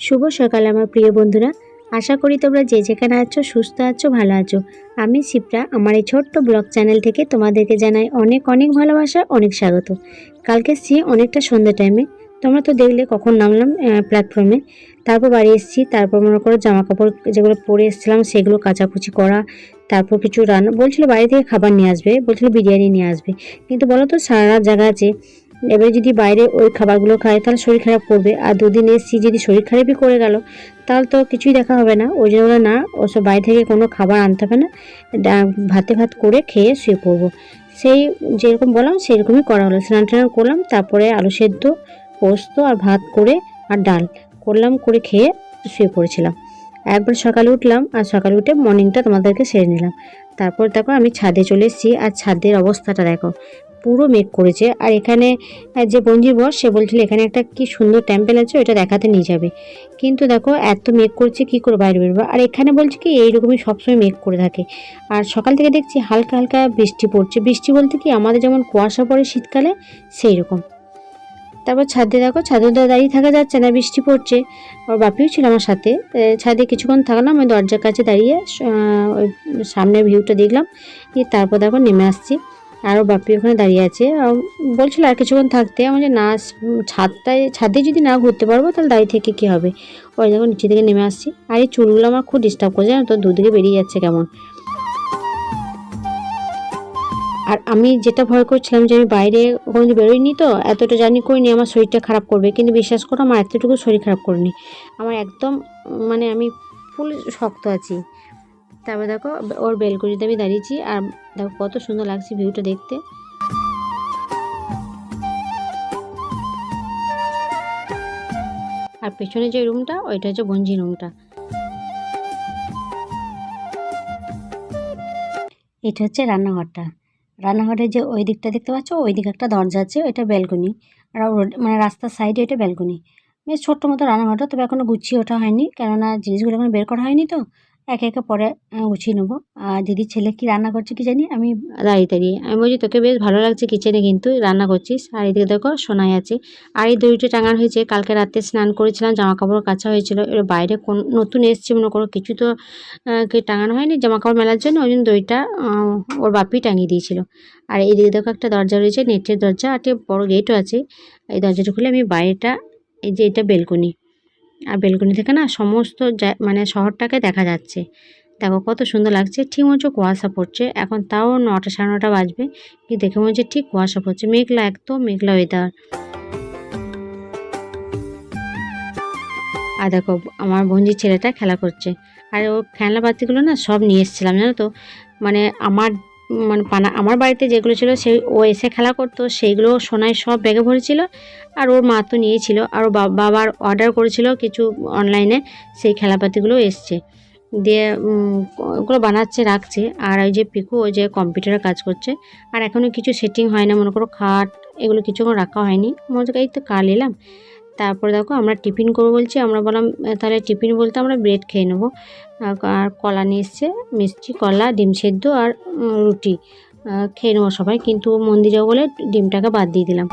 শুভ সকাল আমার প্রিয় বন্ধুরা। আশা করি তোমরা যে যেখানে আছো সুস্থ আছো, ভালো আছো। আমি শিপ্রা, আমার এই ছোট্ট ব্লগ চ্যানেল থেকে তোমাদেরকে জানাই অনেক অনেক ভালোবাসা, অনেক স্বাগত। কালকে এসেছি অনেকটা সন্ধ্যা টাইমে, তোমরা তো দেখলে কখন নামলাম প্ল্যাটফর্মে। তারপর বাড়ি এসেছি, তারপর মনে করো জামা কাপড় যেগুলো পরে এসেছিলাম সেগুলো কাচাকুচি করা, তারপর কিছু রান্না বলছিল বাড়ি থেকে খাবার নিয়ে আসবে, বলছিল বিরিয়ানি নিয়ে আসবে। কিন্তু বলো তো সারা রাত জায়গা আছে, এবারে যদি বাইরে ওই খাবারগুলো খায় তাহলে শরীর খারাপ করবে। আর দুদিন এসছি যদি শরীর খারাপই করে গেল তাহলে তো কিছুই দেখা হবে না। ওই জন্য না, ওসব বাইরে থেকে কোনো খাবার আনতে হবে না, ভাতে ভাত করে খেয়ে শুয়ে পড়বো। সেই যেরকম বললাম সেরকমই করা হলো। স্নান টান করলাম, তারপরে আলু সেদ্ধ, পোস্ত আর ভাত করে আর ডাল করলাম, করে খেয়ে শুয়ে পড়েছিলাম। একবার সকালে উঠলাম, আর সকালে উঠে মর্নিংটা তোমাদেরকে সেরে নিলাম। তারপর দেখো আমি ছাদে চলে এসেছি, আর ছাদের অবস্থাটা দেখো, পুরো মেঘ করেছে। আর এখানে যে বঞ্জির বস সে বলছিল এখানে একটা কি সুন্দর টেম্পল আছে, ওটা দেখাতে নিয়ে যাবে। কিন্তু দেখো এত মেঘ করছে, কি করে বাইরে বেরোবো। আর এখানে বলছে কি এইরকমই সবসময় মেঘ করে থাকে। আর সকাল থেকে দেখছি হালকা হালকা বৃষ্টি পড়ছে। বৃষ্টি বলতে কি আমাদের যেমন কুয়াশা পড়ে শীতকালে সেই রকম। তারপর ছাদে দেখো, ছাদে দাঁড়িয়ে থাকা যাচ্ছে না, বৃষ্টি পড়ছে। ওর বাপিও ছিল আমার সাথে। ছাদে কিছুক্ষণ থাকলাম, ওই দরজার কাছে দাঁড়িয়ে ওই সামনের ভিউটা দেখলাম। তারপর দেখো নেমে আসছি, আরও বাপি ওখানে দাঁড়িয়ে আছে। বলছিল আর কিছুক্ষণ থাকতে। আমার যে না, ছাদে যদি না ঘুরতে পারবো তাহলে দাঁড়িয়ে থেকে কী হবে। ওই দেখো নিচে থেকে নেমে আসছি। আর এই চুলগুলো আমার খুব ডিস্টার্ব করছে, তো দুদিকে বেরিয়ে যাচ্ছে কেমন। আর আমি যেটা ভয় করছিলাম যে আমি বাইরে ওখানে বেরোইনি, তো এতটা জার্নি করিনি, আমার শরীরটা খারাপ করবে। কিন্তু বিশ্বাস করো আমার এতটুকু শরীর খারাপ করেনি। আমার একদম মানে আমি ফুল শক্ত আছি। তারপর দেখো ওর বেলকনিতে আমি দাঁড়িয়েছি, আর দেখো কত সুন্দর লাগছে ভিউটা দেখতে। আর পেছনে যে রুমটা, ওইটা হচ্ছে বঞ্জি রুমটা। এটা হচ্ছে রান্নাঘরটা। রান্নাঘরের যে ওই দিকটা দেখতে পাচ্ছ, ওই দিকে একটা দরজা আছে, এটা ব্যালকনি। আর মানে রাস্তার সাইডে এটা ব্যালকনি। বেশ ছোট্ট মতো রান্নাঘরটা, তবে এখনও গুছিয়ে ওঠা হয়নি, কেননা জিনিসগুলো এখন বের করা হয়নি, তো একে একে পরে গুছিয়ে নেবো। আর দিদির ছেলে কি রান্না করছে কি জানি, আমি দাঁড়িয়ে দাঁড়িয়ে আমি বলছি তোকে বেশ ভালো লাগছে কিচেনে কিন্তু রান্না করছিস। আর এদিকে দেখো সোনাই আছে। আর এই দড়িটা টাঙানো হয়েছে, কালকে রাতে স্নান করেছিলাম, জামা কাপড় কাচা হয়েছিল। এবার বাইরে কোন নতুন এসছে মনে করো, কিছু তো টাঙানো হয়নি জামা কাপড় মেলার জন্য, ওই জন্য দড়িটা ওর বাপি টাঙিয়ে দিয়েছিল। আর এইদিকে দেখো একটা দরজা রয়েছে, নেটের দরজা, আর একটা বড় গেটও আছে। এই দরজাটা খুলে আমি বাইরেটা, এই যে এটা বেলকনি, আর বেলকনি থেকে না সমস্ত মানে শহরটাকে দেখা যাচ্ছে। দেখো কত সুন্দর লাগছে। ঠিক মনে হচ্ছে কুয়াশা পড়ছে, এখন তাও 9টা সাড়ে 9টা বাজবে, কি দেখে মনে হচ্ছে ঠিক কুয়াশা পড়ছে, মেঘলা, একদম মেঘলা ওয়েদার। আর দেখো আমার বোনজির ছেলেটা খেলা করছে। আর ও খেলনাপাতিগুলো না সব নিয়ে এসেছিলাম জানো তো। মানে আমার বাড়িতে যেগুলো ছিল সেই ও এসে খেলা করতো, সেইগুলো সোনায় সব ব্যাগে ভরেছিল। আর ওর মা তো নিয়েছিল, আর ও বাবার অর্ডার করেছিল কিছু অনলাইনে, সেই খেলাপাতিগুলো এসছে। দিয়ে ওগুলো বানাচ্ছে, রাখছে। আর ওই যে পিকু, ওই যে কম্পিউটারে কাজ করছে। আর এখনও কিছু সেটিং হয় না, মনে করো খাট এগুলো কিছু এখন রাখা হয়নি। মনে হচ্ছে এই তো কাল এলাম। তারপরে দেখো আমরা টিফিন করবো বলছি, আমরা বললাম তাহলে টিফিন বলতে আমরা ব্রেড খেয়ে নেবো। আর কলা নিয়ে এসছে, মিষ্টি কলা, ডিম সেদ্ধ আর রুটি খেয়ে নেবো সবাই। কিন্তু মন্দির যাবো বলে ডিমটাকে বাদ দিয়ে দিলাম।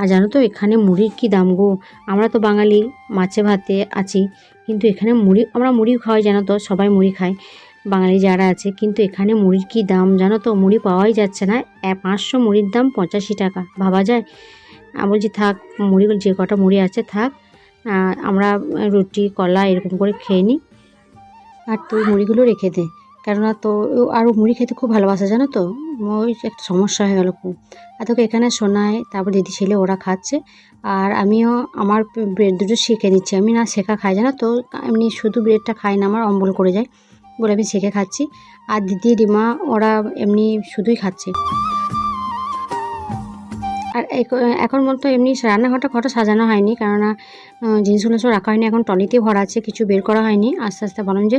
আর জানো তো এখানে মুড়ির কি দাম গো। আমরা তো বাঙালি, মাছে ভাতে আছি, কিন্তু এখানে আমরা মুড়ি খাওয়াই জানো তো, সবাই মুড়ি খায় বাঙালি যারা আছে। কিন্তু এখানে মুড়ির কি দাম জানো তো, মুড়ি পাওয়াই যাচ্ছে না। 500 মুড়ির দাম 85 টাকা, ভাবা যায়। আমি বলছি থাক, মুড়িগুলো যে কটা মুড়ি আছে থাক, আমরা রুটি কলা এরকম করে খেয়ে নিই। আর তুই মুড়িগুলো রেখে দে, কেননা তো আরও মুড়ি খেতে খুব ভালোবাসে জানো তো। ওই একটা সমস্যা হয়ে গেল খুব। আর তোকে এখানে শোনায়, তারপর দিদি ছেলে ওরা খাচ্ছে। আর আমিও আমার ব্রেড দুটো শিখে নিচ্ছি। আমি না শেখা খাই জানো তো, এমনি শুধু ব্রেডটা খাই না, আমার অম্বল করে যায় বলে আমি শেখে খাচ্ছি। আর দিদি রিমা ওরা এমনি শুধুই খাচ্ছে। আর এখন মতো এমনি রান্নাঘরটা সাজানো হয়নি, কেননা জিনিসগুলো সব রাখা হয়নি, এখন টলিতে ভরা আছে, কিছু বের করা হয়নি। আস্তে আস্তে বললাম যে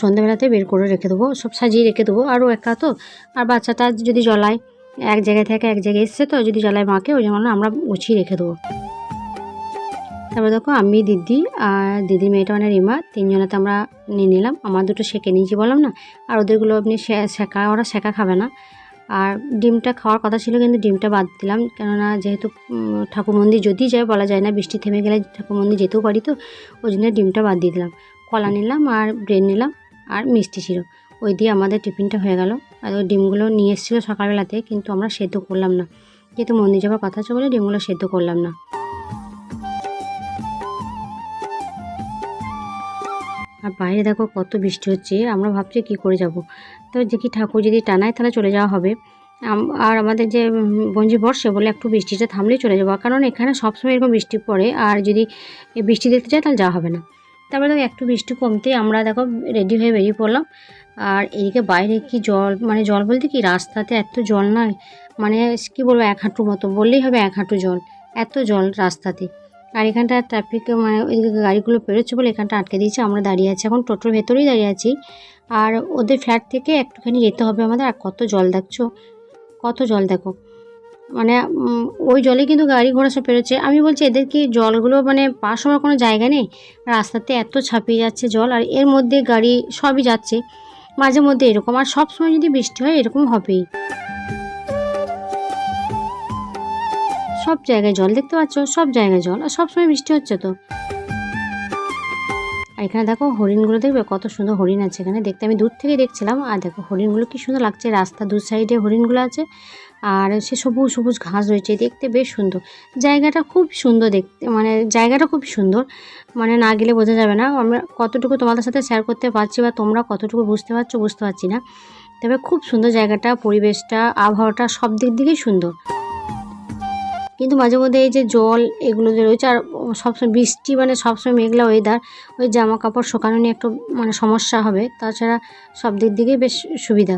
সন্ধ্যেবেলাতে বের করে রেখে দেবো, সব সাজিয়ে রেখে দেবো। আরও একা তো, আর বাচ্চাটা যদি জ্বলায়, এক জায়গায় থেকে এক জায়গায় এসছে তো, যদি জ্বলায় মাকে, ওই জন্য আমরা গুছিয়ে রেখে দেবো। তারপর দেখো আমি, দিদি আর দিদির মেয়েটা মানে রিমা, তিনজনেতে আমরা নিয়ে নিলাম। আমার দুটো সেঁকে নিয়েছি বললাম না। আর ওদেরগুলো আপনি ওরা শেখা খাবে না। আর ডিমটা খাওয়ার কথা ছিল, কিন্তু ডিমটা বাদ দিলাম, কেননা যেহেতু ঠাকুর মন্দির যদি যায় বলা যায় না, বৃষ্টি থেমে গেলে ঠাকুর মন্দির যেতেও পারি, তো ওই জন্য ডিমটা বাদ দিয়ে দিলাম। কলা নিলাম আর ব্রেড নিলাম আর মিষ্টি ছিল, ওই দিয়ে আমাদের টিফিনটা হয়ে গেল। আর ওই ডিমগুলো নিয়ে এসেছিলো সকালবেলাতে, কিন্তু আমরা সেদ্ধ করলাম না, যেহেতু মন্দির যাওয়ার কথা আছে বলে ডিমগুলো সেদ্ধ করলাম না। আর বাইরে দেখো কত বৃষ্টি হচ্ছে, আমরা ভাবছি কি করে যাব। তো দেখি ঠাকুর যদি টানায় তাহলে চলে যাওয়া হবে। আর আমাদের যে বঞ্জি বর সে বলে একটু বৃষ্টিটা থামলেই চলে যাবো, কারণ এখানে সবসময় এরকম বৃষ্টি পড়ে, আর যদি বৃষ্টি দেখতে যায় তাহলে যাওয়া হবে না। তারপরে দেখো একটু বৃষ্টি কমতেই আমরা দেখো রেডি হয়ে বেরিয়ে পড়লাম। আর এদিকে বাইরে কি জল, মানে জল বলতে কি রাস্তাতে এত জল নয়, মানে কি বলবো, এক হাঁটুর মতো বললেই হবে, এক হাঁটু জল, এত জল রাস্তাতে। আর এখানটা ট্রাফিক, মানে ওইদিকে গাড়িগুলো পেরোচ্ছে বলে এখানটা আটকে দিয়েছে, আমরা দাঁড়িয়ে আছি এখন, টোটোর ভেতরেই দাঁড়িয়ে আছি। আর ওদের ফ্ল্যাট থেকে একটুখানি যেতে হবে আমাদের। আর কত জল দেখছো, কত জল দেখো, মানে ওই জলে কিন্তু গাড়ি ঘোড়া সব পেরোচ্ছে। আমি বলছি এদের কি জলগুলো মানে পাস হওয়ার কোনো জায়গা নেই, রাস্তাতে এত ছাপিয়ে যাচ্ছে জল, আর এর মধ্যে গাড়ি সবই যাচ্ছে, মাঝে মধ্যে এরকম। আর সব সময় যদি বৃষ্টি হয় এরকম হবেই, সব জায়গায় জল দেখতে পাচ্ছ, সব জায়গায় জল, আর সবসময় বৃষ্টি হচ্ছে তো। আর এখানে দেখো হরিণগুলো দেখবে, কত সুন্দর হরিণ আছে এখানে দেখতে, আমি দূর থেকে দেখছিলাম। আর দেখো হরিণগুলো কি সুন্দর লাগছে, রাস্তা দু সাইডে হরিণগুলো আছে, আর সে সবুজ সবুজ ঘাস রয়েছে, দেখতে বেশ সুন্দর। জায়গাটা খুব সুন্দর দেখতে, মানে জায়গাটা খুব সুন্দর, মানে না গেলে বোঝা যাবে না। আমরা কতটুকু তোমাদের সাথে শেয়ার করতে পারছি বা তোমরা কতটুকু বুঝতে পারছো বুঝতে পারছি না, তবে খুব সুন্দর জায়গাটা, পরিবেশটা, আবহাওয়াটা সব দিক দিকেই সুন্দর। কিন্তু মাঝে মধ্যে এই যে জল এগুলো যে রয়েছে, আর সবসময় বৃষ্টি, মানে সবসময় মেঘলা ওয়েদার, ওই জামা কাপড় শুকানো নিয়ে একটু মানে সমস্যা হবে, তাছাড়া সব দিক দিকেই বেশ সুবিধা।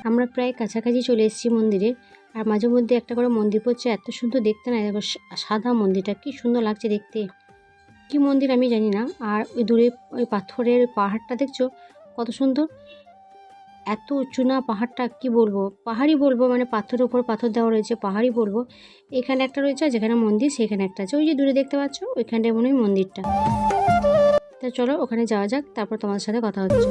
আমরা প্রায় কাছাকাছি চলে এসেছি মন্দিরের। আর মাঝে মধ্যে একটা করে মন্দির পড়ছে, এত সুন্দর দেখতে, না দেখো সাদা মন্দিরটা কি সুন্দর লাগছে দেখতে, কি মন্দির আমি জানি না। আর ওই দূরে ওই পাথরের পাহাড়টা দেখছো কত সুন্দর, এত উঁচু না পাহাড়টা, কি বলবো, পাহাড়ই বলবো, মানে পাথরের উপর পাথর দেওয়া রয়েছে, পাহাড়ই বলবো। এখানে একটা রয়েছে, যেখানে মন্দির সেখানে একটা আছে, ওই যে দূরে দেখতে পাচ্ছ ওইখানটায় মনে হয় মন্দিরটা। তা চলো ওখানে যাওয়া যাক, তারপর তোমার সাথে কথা হচ্ছে।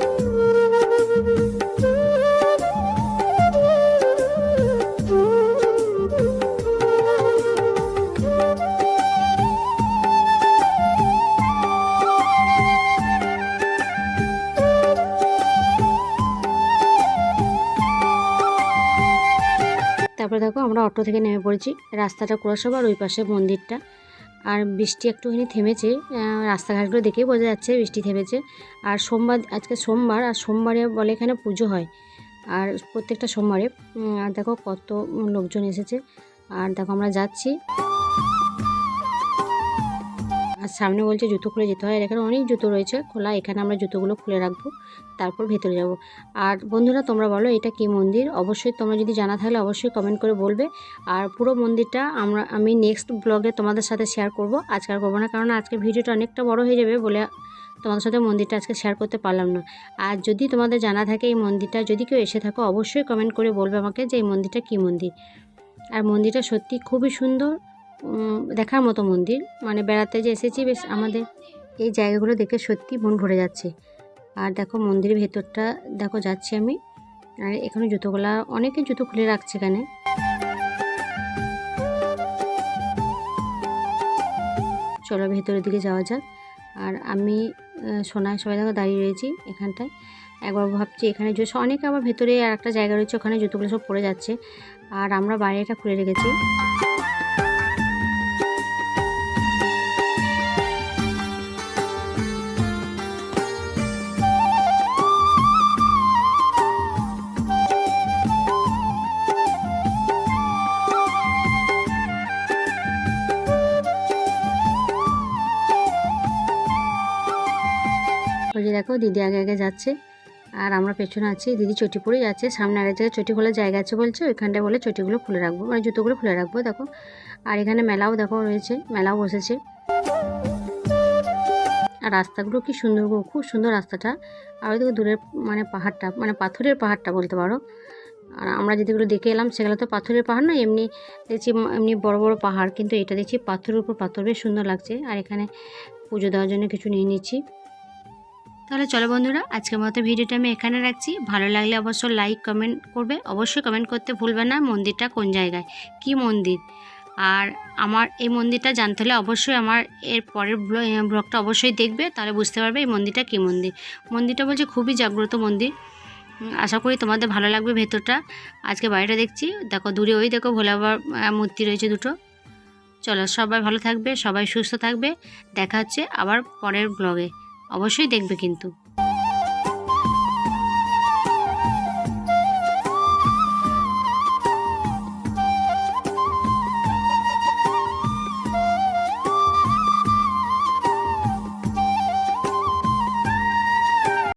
তারপরে দেখো আমরা অটো থেকে নেমে পড়েছি, রাস্তাটা ক্রস হবার ওই পাশে মন্দিরটা। আর বৃষ্টি একটুখানি থেমেছে, রাস্তাঘাটগুলো দেখেই বোঝা যাচ্ছে বৃষ্টি থেমেছে। আর সোমবার, আজকে সোমবার, আর সোমবারে বলে এখানে পুজো হয়, আর প্রত্যেকটা সোমবারে। আর দেখো কত লোকজন এসেছে, আর দেখো আমরা যাচ্ছি। আর সামনে বলছে জুতো খুলে যেতে হয়, এখানে অনেক জুতো রয়েছে খোলা, এখানে আমরা জুতোগুলো খুলে রাখবো, তারপর ভেতরে যাব। আর বন্ধুরা তোমরা বলো এটা কি মন্দির, অবশ্যই তোমরা যদি জানা থাকলে অবশ্যই কমেন্ট করে বলবে। আর পুরো মন্দিরটা আমি নেক্সট ব্লগে তোমাদের সাথে শেয়ার করব, আজকে আর করবো না, কারণ আজকে ভিডিওটা অনেকটা বড় হয়ে যাবে বলে তোমাদের সাথে মন্দিরটা আজকে শেয়ার করতে পারলাম না। আর যদি তোমাদের জানা থাকে এই মন্দিরটা, যদি কেউ এসে থাকো অবশ্যই কমেন্ট করে বলবে আমাকে যে এই মন্দিরটা কী মন্দির। আর মন্দিরটা সত্যি খুবই সুন্দর, দেখার মতো মন্দির, মানে বেড়াতে যে এসেছি বেশ, আমাদের এই জায়গাগুলো দেখে সত্যি মন ভরে যাচ্ছে। আর দেখো মন্দিরের ভেতরটা দেখো যাচ্ছি আমি, আর এখানে জুতোগুলা অনেকে জুতো খুলে রাখছে এখানে। চলো ভেতরের দিকে যাওয়া যাক। আর আমি সোনায় সবাই দেখো দাঁড়িয়ে রয়েছি এখানটায়। একবার ভাবছি এখানে যে অনেকে আবার ভেতরে আর একটা জায়গা রয়েছে, ওখানে জুতোগুলো সব পড়ে যাচ্ছে, আর আমরা বাইরেটা খুলে রেখেছি। ওই যে দেখো দিদি আগে আগে যাচ্ছে আর আমরা পেছনে আছি। দিদি চটি পরে যাচ্ছে, সামনে আরেক জায়গায় চটি খোলার জায়গা আছে বলছে, ওইখানটায় বলে চটিগুলো খুলে রাখবো, মানে জুতোগুলো খুলে রাখবো। দেখো আর এখানে মেলাও দেখো রয়েছে, মেলাও বসেছে। আর রাস্তাগুলো কি সুন্দর, খুব সুন্দর রাস্তাটা। আর ওই দেখো দূরের মানে পাহাড়টা, মানে পাথরের পাহাড়টা বলতে পারো। আর আমরা যেগুলো দেখে এলাম সেগুলো তো পাথরের পাহাড় না, এমনি দেখছি এমনি বড় বড় পাহাড়, কিন্তু এটা দেখছি পাথরের উপর পাথর, বেশ সুন্দর লাগছে। আর এখানে পুজো দেওয়ার জন্য কিছু নিয়ে নিচ্ছি। তাহলে চলো বন্ধুরা, আজকের মতো ভিডিওটা আমি এখানে রাখছি। ভালো লাগলে অবশ্যই লাইক কমেন্ট করবে, অবশ্যই কমেন্ট করতে ভুলবে না মন্দিরটা কোন জায়গায়, কি মন্দির। আর আমার এই মন্দিরটা জানতে হলে অবশ্যই আমার এর পরের ব্লগটা অবশ্যই দেখবে, তাহলে বুঝতে পারবে এই মন্দিরটা কী মন্দির। মন্দিরটা বলছে খুবই জাগ্রত মন্দির। আশা করি তোমাদের ভালো লাগবে ভেতরটা। আজকে বাইরেটা দেখছি, দেখো দূরে ওই দেখো ভোলা বাবার মূর্তি রয়েছে দুটো। চলো সবাই ভালো থাকবে, সবাই সুস্থ থাকবে। দেখা হচ্ছে আবার পরের ব্লগে, অবশ্যই দেখবে কিন্তু।